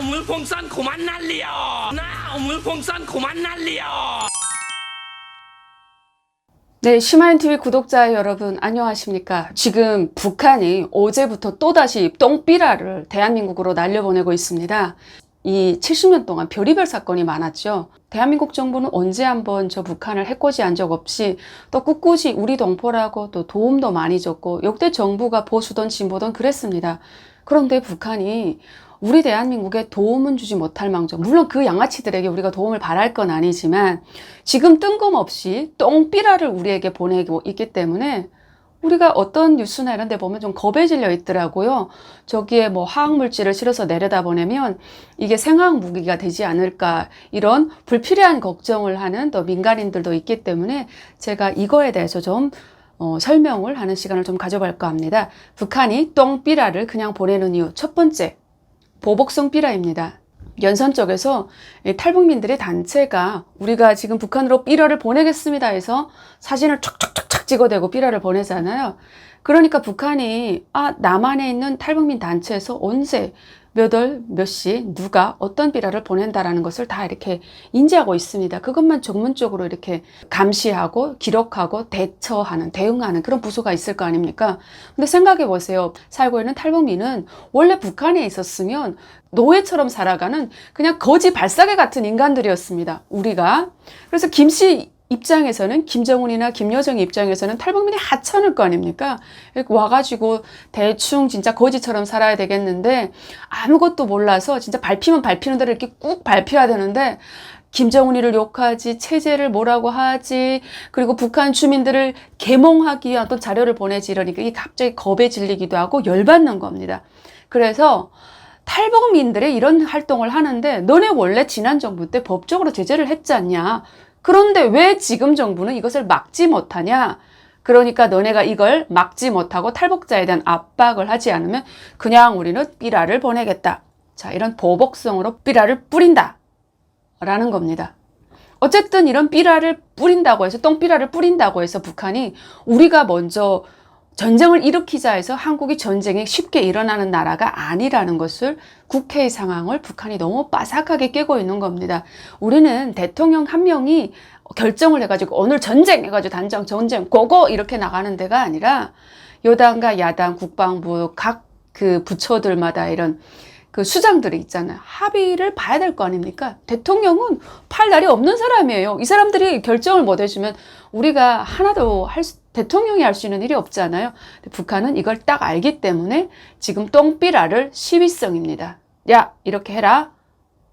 물풍선 그만 날려. 물풍선 그만 날려. 네, 시마인TV 구독자 여러분 안녕하십니까. 지금 북한이 어제부터 또다시 똥삐라를 대한민국으로 날려보내고 있습니다. 이 70년 동안 별의별 사건이 많았죠. 대한민국 정부는 언제 한번 저 북한을 해코지한 적 없이 또 꿋꿋이 우리 동포라고 또 도움도 많이 줬고 역대 정부가 보수든 진보든 그랬습니다. 그런데 북한이 우리 대한민국에 도움은 주지 못할 망정, 물론 그 양아치들에게 우리가 도움을 바랄 건 아니지만 지금 뜬금없이 똥삐라를 우리에게 보내고 있기 때문에 우리가 어떤 뉴스나 이런 데 보면 좀 겁에 질려 있더라고요. 저기에 뭐 화학물질을 실어서 내려다보내면 이게 생화학 무기가 되지 않을까, 이런 불필요한 걱정을 하는 또 민간인들도 있기 때문에 제가 이거에 대해서 좀 설명을 하는 시간을 좀 가져볼까 합니다. 북한이 똥삐라를 그냥 보내는 이유, 첫 번째, 보복성 삐라입니다. 연선 쪽에서 탈북민들의 단체가 우리가 지금 북한으로 삐라를 보내겠습니다 해서 사진을 촥촥촥촥 찍어대고 삐라를 보내잖아요. 그러니까 북한이 남한에 있는 탈북민 단체에서 언제 몇 월 몇 시 누가 어떤 삐라를 보낸다라는 것을 다 이렇게 인지하고 있습니다. 그것만 전문적으로 이렇게 감시하고 기록하고 대응하는 그런 부서가 있을 거 아닙니까? 근데 생각해 보세요. 살고 있는 탈북민은 원래 북한에 있었으면 노예처럼 살아가는 그냥 거지 발사계 같은 인간들이었습니다. 우리가. 그래서 김씨 입장에서는, 김정은이나 김여정 입장에서는 탈북민이 하찮을 거 아닙니까? 와가지고 대충 진짜 거지처럼 살아야 되겠는데 아무것도 몰라서 진짜 밟히면 밟히는 대로 이렇게 꾹 밟혀야 되는데 김정은이를 욕하지, 체제를 뭐라고 하지, 그리고 북한 주민들을 계몽하기 위한 어떤 자료를 보내지, 이러니까 이게 갑자기 겁에 질리기도 하고 열받는 겁니다. 그래서 탈북민들의 이런 활동을 하는데 너네 원래 지난 정부 때 법적으로 제재를 했지 않냐? 그런데 왜 지금 정부는 이것을 막지 못하냐? 그러니까 너네가 이걸 막지 못하고 탈북자에 대한 압박을 하지 않으면 그냥 우리는 삐라를 보내겠다. 자, 이런 보복성으로 삐라를 뿌린다 라는 겁니다. 어쨌든 이런 삐라를 뿌린다고 해서, 똥삐라를 뿌린다고 해서 북한이 우리가 먼저 전쟁을 일으키자 해서 한국이 전쟁이 쉽게 일어나는 나라가 아니라는 것을, 국회의 상황을 북한이 너무 빠삭하게 깨고 있는 겁니다. 우리는 대통령 한 명이 결정을 해가지고 오늘 전쟁 해가지고 단정 전쟁 고고 이렇게 나가는 데가 아니라 여당과 야당, 국방부 각 그 부처들마다 이런 그 수장들이 있잖아요. 합의를 봐야 될 거 아닙니까? 대통령은 팔 날이 없는 사람이에요. 이 사람들이 결정을 못 해주면 우리가 하나도 대통령이 할 수 있는 일이 없잖아요. 북한은 이걸 딱 알기 때문에 지금 똥삐라를 시위성입니다. 야, 이렇게 해라.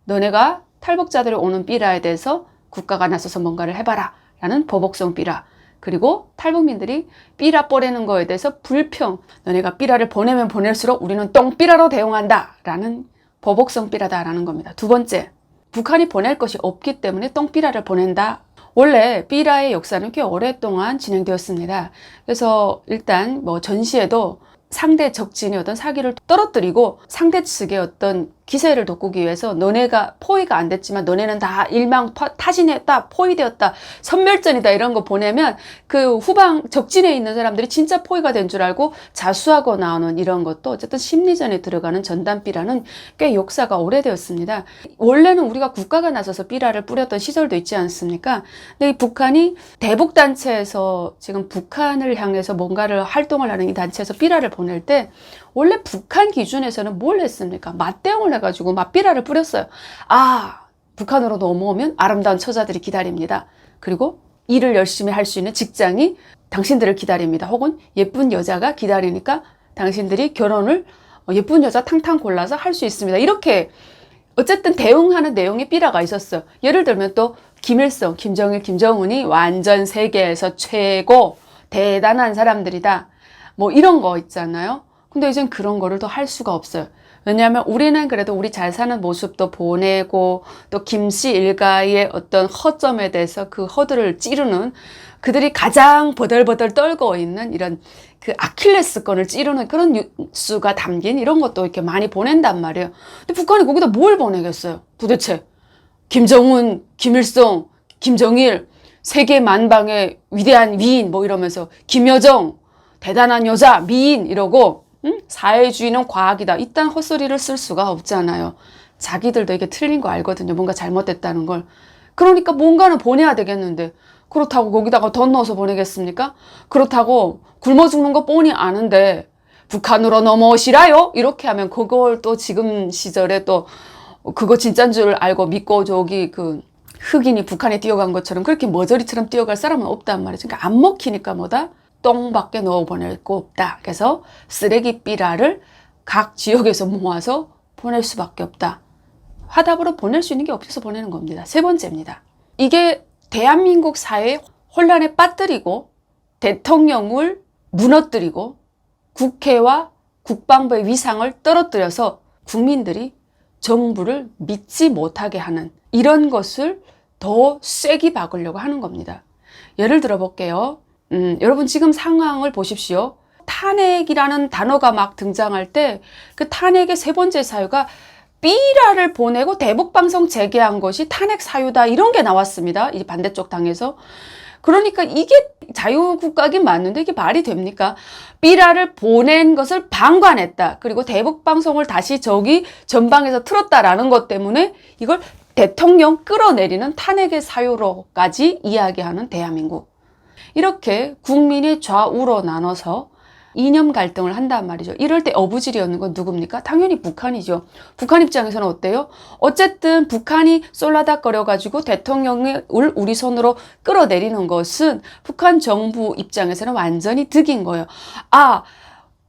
너네가 탈북자들이 오는 삐라에 대해서 국가가 나서서 뭔가를 해봐라 라는 보복성 삐라. 그리고 탈북민들이 삐라 보내는 거에 대해서 불평, 너네가 삐라를 보내면 보낼수록 우리는 똥삐라로 대응한다 라는 보복성 삐라다라는 겁니다. 두 번째, 북한이 보낼 것이 없기 때문에 똥삐라를 보낸다. 원래 삐라의 역사는 꽤 오랫동안 진행되었습니다. 그래서 일단 뭐 전시에도 상대 적진의 어떤 사기를 떨어뜨리고 상대 측의 어떤 기세를 돋구기 위해서 너네가 포위가 안 됐지만 너네는 다 일망타진했다, 포위되었다, 선멸전이다 이런 거 보내면 그 후방 적진에 있는 사람들이 진짜 포위가 된 줄 알고 자수하고 나오는 이런 것도 어쨌든 심리전에 들어가는 전단삐라는 꽤 역사가 오래되었습니다. 원래는 우리가 국가가 나서서 삐라를 뿌렸던 시절도 있지 않습니까? 근데 이 북한이 대북단체에서 지금 북한을 향해서 뭔가를 활동을 하는 이 단체에서 삐라를 보낼 때 원래 북한 기준에서는 뭘 했습니까? 맞대응을 해가지고 맞삐라를 뿌렸어요. 북한으로 넘어오면 아름다운 처자들이 기다립니다. 그리고 일을 열심히 할 수 있는 직장이 당신들을 기다립니다. 혹은 예쁜 여자가 기다리니까 당신들이 결혼을 예쁜 여자 탕탕 골라서 할 수 있습니다. 이렇게 어쨌든 대응하는 내용의 삐라가 있었어요. 예를 들면 또 김일성, 김정일, 김정은이 완전 세계에서 최고 대단한 사람들이다. 뭐 이런 거 있잖아요. 근데 이젠 그런 거를 또 할 수가 없어요. 왜냐하면 우리는 그래도 우리 잘 사는 모습도 보내고 또 김씨 일가의 어떤 허점에 대해서 그 허들을 찌르는, 그들이 가장 버들버들 떨고 있는 이런 그 아킬레스건을 찌르는 그런 뉴스가 담긴 이런 것도 이렇게 많이 보낸단 말이에요. 근데 북한이 거기다 뭘 보내겠어요? 도대체 김정은, 김일성, 김정일, 세계 만방의 위대한 위인 뭐 이러면서 김여정 대단한 여자 미인 이러고 사회주의는 과학이다, 이딴 헛소리를 쓸 수가 없잖아요. 자기들도 이게 틀린 거 알거든요. 뭔가 잘못됐다는 걸. 그러니까 뭔가는 보내야 되겠는데 그렇다고 거기다가 돈 넣어서 보내겠습니까? 그렇다고 굶어 죽는 거 뻔히 아는데 북한으로 넘어오시라요? 이렇게 하면 그걸 또 지금 시절에 또 그거 진짜인 줄 알고 믿고 저기 그 흑인이 북한에 뛰어간 것처럼 그렇게 머저리처럼 뛰어갈 사람은 없단 말이죠. 그러니까 안 먹히니까 뭐다? 똥밖에 넣어 보낼 거 없다. 그래서 쓰레기 삐라를 각 지역에서 모아서 보낼 수밖에 없다. 화답으로 보낼 수 있는 게 없어서 보내는 겁니다. 세 번째입니다. 이게 대한민국 사회에 혼란에 빠뜨리고 대통령을 무너뜨리고 국회와 국방부의 위상을 떨어뜨려서 국민들이 정부를 믿지 못하게 하는 이런 것을 더 세게 박으려고 하는 겁니다. 예를 들어 볼게요. 여러분 지금 상황을 보십시오. 탄핵이라는 단어가 막 등장할 때 그 탄핵의 세 번째 사유가 삐라를 보내고 대북방송 재개한 것이 탄핵 사유다 이런 게 나왔습니다. 이 반대쪽 당에서. 그러니까 이게 자유국가긴 맞는데 이게 말이 됩니까? 삐라를 보낸 것을 방관했다. 그리고 대북방송을 다시 저기 전방에서 틀었다라는 것 때문에 이걸 대통령 끌어내리는 탄핵의 사유로까지 이야기하는 대한민국. 이렇게 국민이 좌우로 나눠서 이념 갈등을 한단 말이죠. 이럴 때 어부질이었는 건 누굽니까? 당연히 북한이죠. 북한 입장에서는 어때요? 어쨌든 북한이 쏠라닥거려가지고 대통령을 우리 손으로 끌어내리는 것은 북한 정부 입장에서는 완전히 득인 거예요. 아,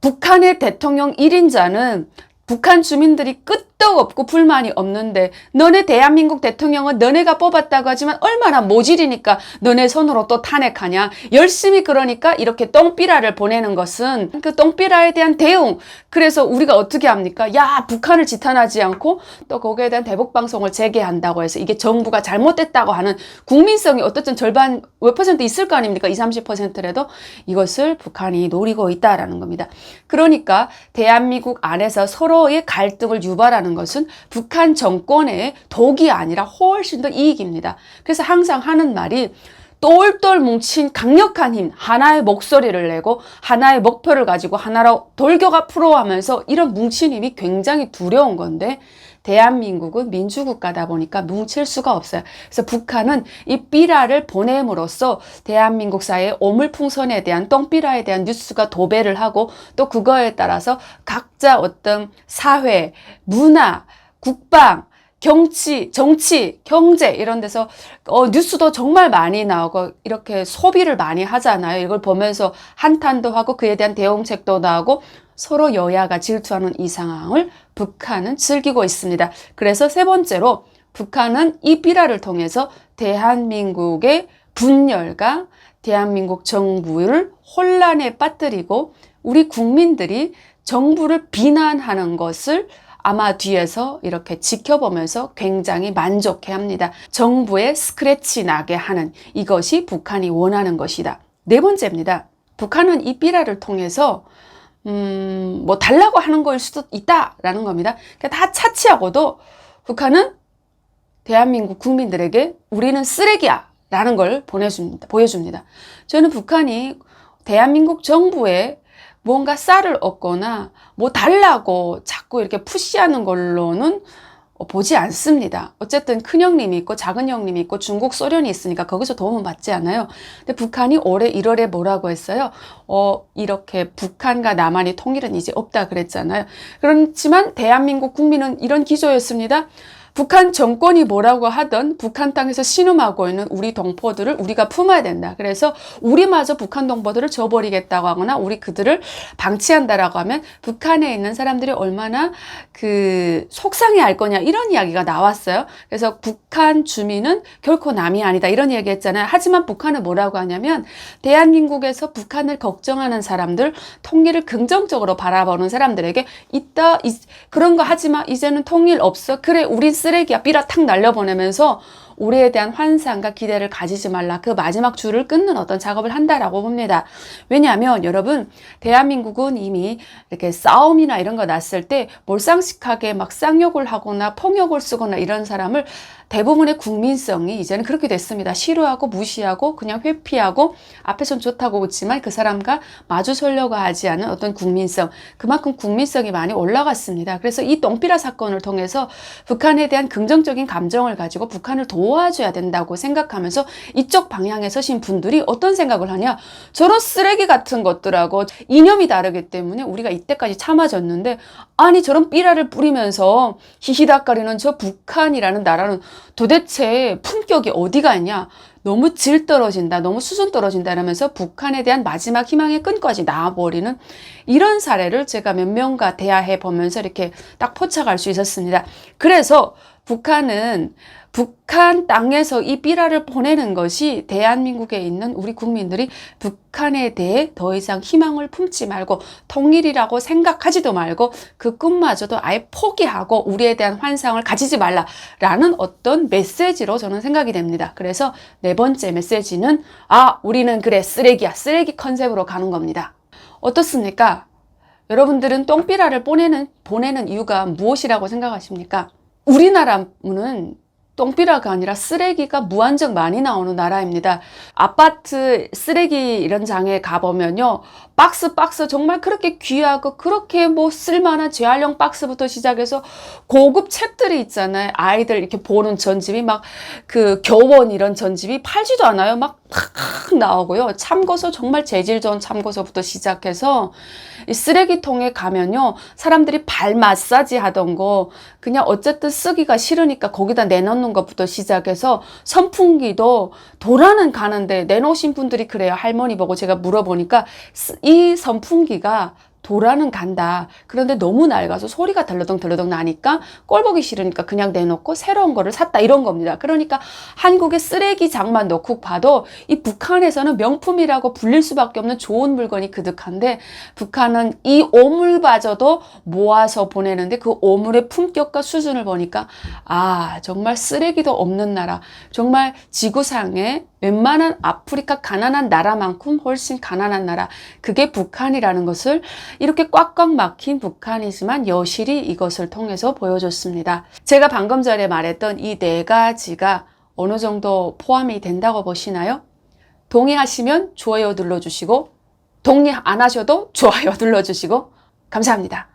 북한의 대통령 1인자는 북한 주민들이 끄떡없고 불만이 없는데 너네 대한민국 대통령은 너네가 뽑았다고 하지만 얼마나 모질이니까 너네 손으로 또 탄핵하냐. 열심히 그러니까 이렇게 똥삐라를 보내는 것은 그 똥삐라에 대한 대응. 그래서 우리가 어떻게 합니까? 야, 북한을 지탄하지 않고 또 거기에 대한 대북방송을 재개한다고 해서 이게 정부가 잘못됐다고 하는 국민성이 어떻든 절반 몇 퍼센트 있을 거 아닙니까? 20, 30%라도 이것을 북한이 노리고 있다라는 겁니다. 그러니까 대한민국 안에서 서로의 갈등을 유발하는 것은 북한 정권의 독이 아니라 훨씬 더 이익입니다. 그래서 항상 하는 말이 똘똘 뭉친 강력한 힘, 하나의 목소리를 내고 하나의 목표를 가지고 하나로 돌격 앞으로 하면서 이런 뭉친 힘이 굉장히 두려운 건데 대한민국은 민주국가다 보니까 뭉칠 수가 없어요. 그래서 북한은 이 삐라를 보냄으로써 대한민국 사회의 오물풍선에 대한 똥삐라에 대한 뉴스가 도배를 하고 또 그거에 따라서 각자 어떤 사회, 문화, 국방, 정치, 경제 이런 데서 뉴스도 정말 많이 나오고 이렇게 소비를 많이 하잖아요. 이걸 보면서 한탄도 하고 그에 대한 대응책도 나오고 서로 여야가 질투하는 이 상황을 북한은 즐기고 있습니다. 그래서 세 번째로 북한은 이 삐라를 통해서 대한민국의 분열과 대한민국 정부를 혼란에 빠뜨리고 우리 국민들이 정부를 비난하는 것을 아마 뒤에서 이렇게 지켜보면서 굉장히 만족해 합니다. 정부에 스크래치 나게 하는 이것이 북한이 원하는 것이다. 네 번째입니다. 북한은 이 삐라를 통해서 뭐 달라고 하는 거일 수도 있다라는 겁니다. 그러니까 다 차치하고도 북한은 대한민국 국민들에게 우리는 쓰레기야 라는 걸 보여줍니다. 저는 북한이 대한민국 정부에 뭔가 쌀을 얻거나 뭐 달라고 자꾸 이렇게 푸시하는 걸로는 보지 않습니다. 어쨌든 큰형님이 있고 작은형님이 있고 중국 소련이 있으니까 거기서 도움은 받지 않아요. 근데 북한이 올해 1월에 뭐라고 했어요? 이렇게 북한과 남한의 통일은 이제 없다 그랬잖아요. 그렇지만 대한민국 국민은 이런 기조였습니다. 북한 정권이 뭐라고 하던 북한 땅에서 신음하고 있는 우리 동포들을 우리가 품어야 된다. 그래서 우리마저 북한 동포들을 줘버리겠다고 하거나 우리 그들을 방치한다라고 하면 북한에 있는 사람들이 얼마나 속상해할 거냐 이런 이야기가 나왔어요. 그래서 북한 주민은 결코 남이 아니다 이런 얘기 했잖아요. 하지만 북한은 뭐라고 하냐면 대한민국에서 북한을 걱정하는 사람들, 통일을 긍정적으로 바라보는 사람들에게 그런 거 하지마 이제는 통일 없어. 그래 우린 쓰레기야 삐라 탁 날려보내면서 우리에 대한 환상과 기대를 가지지 말라. 그 마지막 줄을 끊는 어떤 작업을 한다라고 봅니다. 왜냐하면 여러분, 대한민국은 이미 이렇게 싸움이나 이런 거 났을 때 몰상식하게 막 쌍욕을 하거나 폭력을 쓰거나 이런 사람을 대부분의 국민성이 이제는 그렇게 됐습니다. 싫어하고 무시하고 그냥 회피하고 앞에선 좋다고 웃지만 그 사람과 마주서려고 하지 않은 어떤 국민성, 그만큼 국민성이 많이 올라갔습니다. 그래서 이 똥비라 사건을 통해서 북한에 대한 긍정적인 감정을 가지고 북한을 도와줘야 된다고 생각하면서 이쪽 방향에 서신 분들이 어떤 생각을 하냐, 저런 쓰레기 같은 것들하고 이념이 다르기 때문에 우리가 이때까지 참아줬는데, 아니 저런 삐라를 뿌리면서 히히닥거리는 저 북한이라는 나라는 도대체 품격이 어디가 있냐, 너무 질 떨어진다, 너무 수준 떨어진다 이러면서 북한에 대한 마지막 희망의 끈까지 놔버리는 이런 사례를 제가 몇 명과 대화해 보면서 이렇게 딱 포착할 수 있었습니다. 그래서 북한은 북한 땅에서 이 삐라를 보내는 것이 대한민국에 있는 우리 국민들이 북한에 대해 더 이상 희망을 품지 말고 통일이라고 생각하지도 말고 그 꿈마저도 아예 포기하고 우리에 대한 환상을 가지지 말라라는 어떤 메시지로 저는 생각이 됩니다. 그래서 네 번째 메시지는 우리는 그래 쓰레기야, 쓰레기 컨셉으로 가는 겁니다. 어떻습니까? 여러분들은 똥삐라를 보내는 이유가 무엇이라고 생각하십니까? 우리나라는 똥비라가 아니라 쓰레기가 무한정 많이 나오는 나라입니다. 아파트 쓰레기 이런 장에 가보면요, 박스 정말 그렇게 귀하고 그렇게 뭐 쓸만한 재활용 박스부터 시작해서 고급 책들이 있잖아요. 아이들 이렇게 보는 전집이 막 그 교원 이런 전집이 팔지도 않아요. 막 탁 나오고요. 참고서 정말 재질 좋은 참고서부터 시작해서 이 쓰레기통에 가면요, 사람들이 발 마사지 하던 거 그냥 어쨌든 쓰기가 싫으니까 거기다 내놓는 것부터 시작해서 선풍기도 도라는 가는데 내놓으신 분들이 그래요. 할머니 보고 제가 물어보니까 이 선풍기가 도라는 간다. 그런데 너무 낡아서 소리가 덜러덩 나니까 꼴 보기 싫으니까 그냥 내놓고 새로운 거를 샀다, 이런 겁니다. 그러니까 한국의 쓰레기장만 놓고 봐도 이 북한에서는 명품이라고 불릴 수밖에 없는 좋은 물건이 그득한데, 북한은 이 오물마저도 모아서 보내는데 그 오물의 품격과 수준을 보니까 정말 쓰레기도 없는 나라, 정말 지구상에 웬만한 아프리카 가난한 나라만큼 훨씬 가난한 나라, 그게 북한이라는 것을 이렇게 꽉꽉 막힌 북한이지만 여실히 이것을 통해서 보여줬습니다. 제가 방금 전에 말했던 이 네 가지가 어느 정도 포함이 된다고 보시나요? 동의하시면 좋아요 눌러주시고, 동의 안 하셔도 좋아요 눌러주시고, 감사합니다.